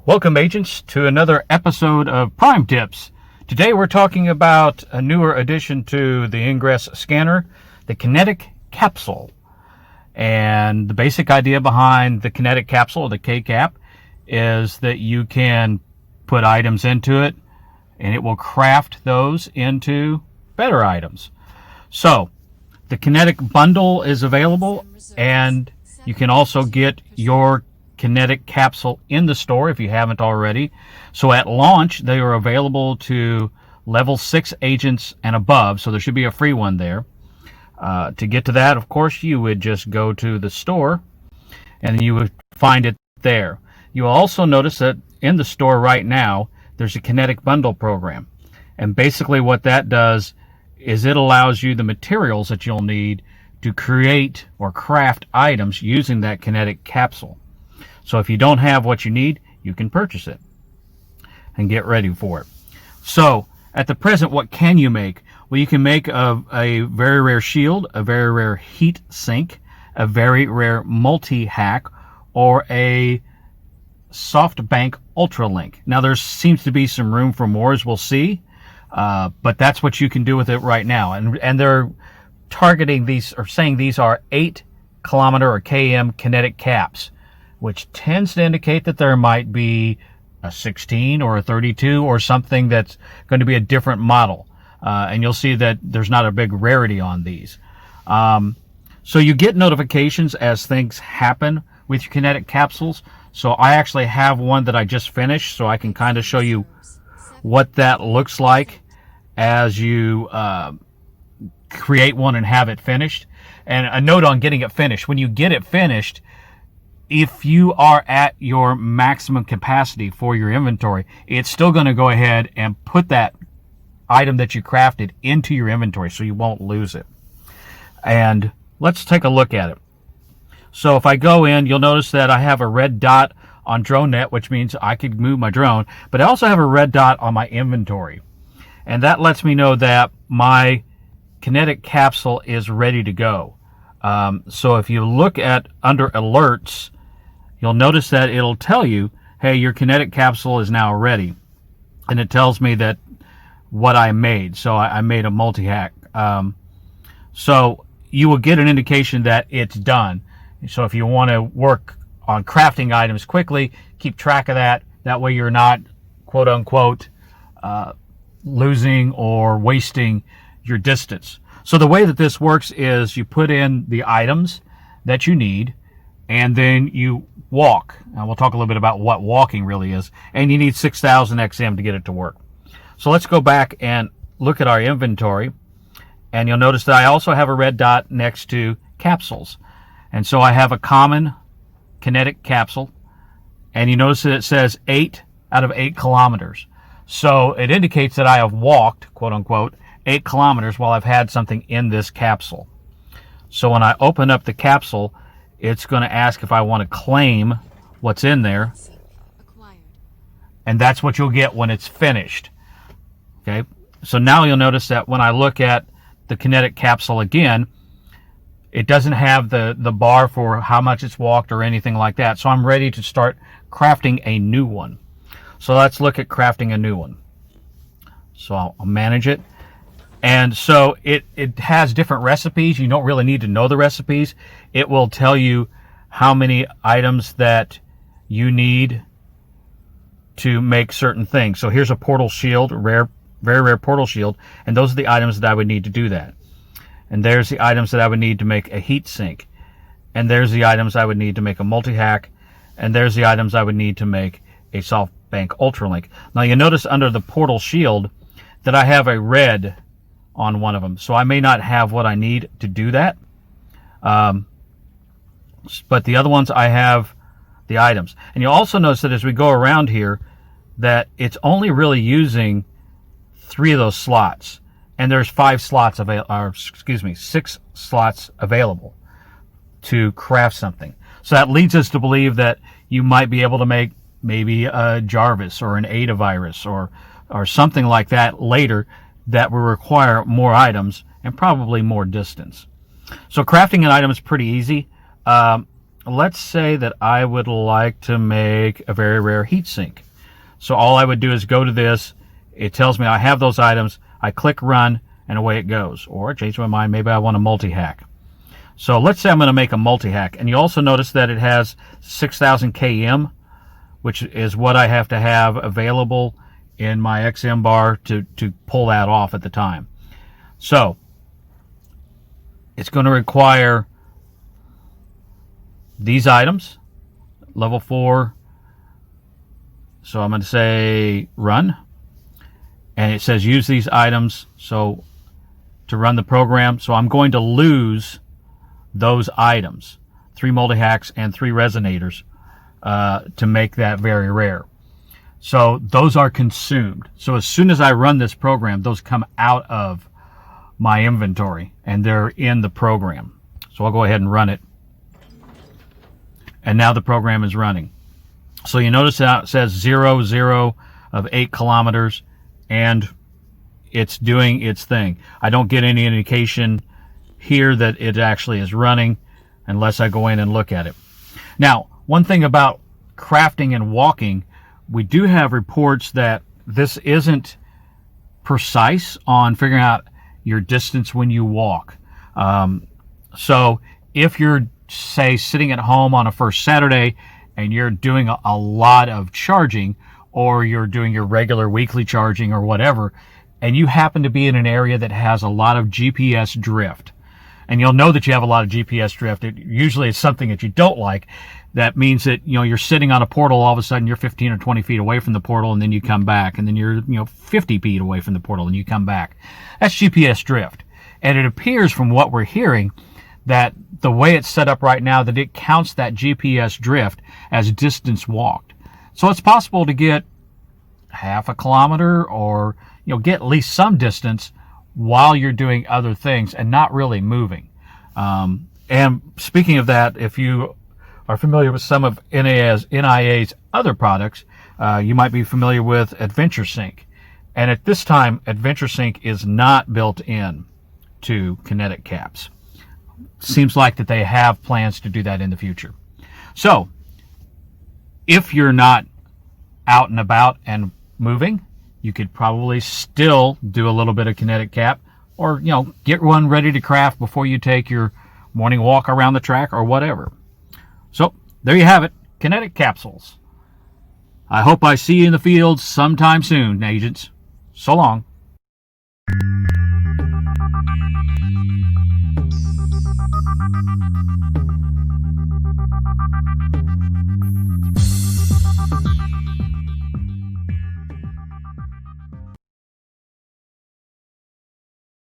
Welcome, agents, to another episode of Prime Tips. Today we're talking about a newer addition to the Ingress scanner, the Kinetic Capsule. And the basic idea behind the Kinetic Capsule, or the K-Cap, is that you can put items into it and it will craft those into better items. So, the Kinetic Bundle is available, and you can also get your Kinetic Capsule in the store if you haven't already. So at launch, they are available to level 6 agents and above, so there should be a free one there. To get to that, of course, you would just go to the store and you would find it there. You will also notice that in the store right now, there's a Kinetic Bundle program. And basically what that does is it allows you the materials that you'll need to create or craft items using that Kinetic Capsule. So if you don't have what you need, you can purchase it and get ready for it. So at the present, what can you make? Well, you can make a very rare shield, a very rare heat sink, a very rare multi-hack, or a SoftBank Ultralink. Now there seems to be some room for more, as we'll see, but that's what you can do with it right now. And they're targeting these, or saying these are 8 kilometer or km kinetic caps, which tends to indicate that there might be a 16 or a 32 or something that's going to be a different model. And you'll see that there's not a big rarity on these. So you get notifications as things happen with your Kinetic Capsules. So I actually have one that I just finished, so I can kind of show you what that looks like as you create one and have it finished. And a note on getting it finished: when you get it finished, if you are at your maximum capacity for your inventory, it's still going to go ahead and put that item that you crafted into your inventory, so you won't lose it. And let's take a look at it. So if I go in, you'll notice that I have a red dot on DroneNet, which means I could move my drone, but I also have a red dot on my inventory. And that lets me know that my Kinetic Capsule is ready to go. So if you look at under alerts, you'll notice that it'll tell you, hey, your Kinetic Capsule is now ready. And it tells me that what I made. So I made a multi-hack. So you will get an indication that it's done. So if you want to work on crafting items quickly, keep track of that. That way you're not, quote unquote, losing or wasting your distance. So the way that this works is you put in the items that you need, and then you walk. And we'll talk a little bit about what walking really is. And you need 6,000 XM to get it to work. So let's go back and look at our inventory. And you'll notice that I also have a red dot next to capsules. And so I have a common Kinetic Capsule. And you notice that it says 8 out of 8 kilometers. So it indicates that I have walked, quote unquote, 8 kilometers while I've had something in this capsule. So when I open up the capsule, it's going to ask if I want to claim what's in there. And that's what you'll get when it's finished. Okay, so now you'll notice that when I look at the Kinetic Capsule again, it doesn't have the bar for how much it's walked or anything like that. So I'm ready to start crafting a new one. So let's look at crafting a new one. So I'll manage it. And so it has different recipes. You don't really need to know the recipes. It will tell you how many items that you need to make certain things. So here's a portal shield, very rare portal shield, and those are the items that I would need to do that. And there's the items that I would need to make a heat sink. And there's the items I would need to make a multi-hack. And there's the items I would need to make a SoftBank Ultralink. Now you notice under the portal shield that I have a red on one of them. So I may not have what I need to do that. But the other ones, I have the items. And you'll also notice that as we go around here, that it's only really using 3 of those slots. And there's 6 slots available to craft something. So that leads us to believe that you might be able to make maybe a Jarvis or an Ada virus or or something like that later that will require more items and probably more distance. So crafting an item is pretty easy. Let's say that I would like to make a very rare heat sink. So all I would do is go to this. It tells me I have those items. I click run, and away it goes. Or change my mind, maybe I want a multi-hack. So let's say I'm going to make a multi-hack. And you also notice that it has 6,000 km, which is what I have to have available in my XM bar to pull that off at the time. So it's going to require these items, level 4. So I'm going to say run, and it says use these items so to run the program. So I'm going to lose those items, 3 multi-hacks and 3 resonators, to make that very rare. So those are consumed. So as soon as I run this program, those come out of my inventory and they're in the program. So I'll go ahead and run it. And now the program is running. So you notice that it says 0, 0 of 8 kilometers, and it's doing its thing. I don't get any indication here that it actually is running unless I go in and look at it. Now, one thing about crafting and walking, we do have reports that this isn't precise on figuring out your distance when you walk. So if you're, say, sitting at home on a first Saturday and you're doing a lot of charging, or you're doing your regular weekly charging or whatever, and you happen to be in an area that has a lot of GPS drift, and you'll know that you have a lot of GPS drift. It usually is something that you don't like. That means that, you're sitting on a portal, all of a sudden you're 15 or 20 feet away from the portal, and then you come back, and then you're 50 feet away from the portal, and you come back. That's GPS drift. And it appears from what we're hearing that the way it's set up right now, that it counts that GPS drift as distance walked. So it's possible to get half a kilometer, or get at least some distance while you're doing other things and not really moving. And speaking of that, if you are familiar with some of NIA's other products, you might be familiar with Adventure Sync. And at this time, Adventure Sync is not built in to Kinetic Caps. Seems like that they have plans to do that in the future. So if you're not out and about and moving, you could probably still do a little bit of Kinetic Cap, or get one ready to craft before you take your morning walk around the track or whatever. So there you have it, Kinetic Capsules. I hope I see you in the field sometime soon, agents. So long.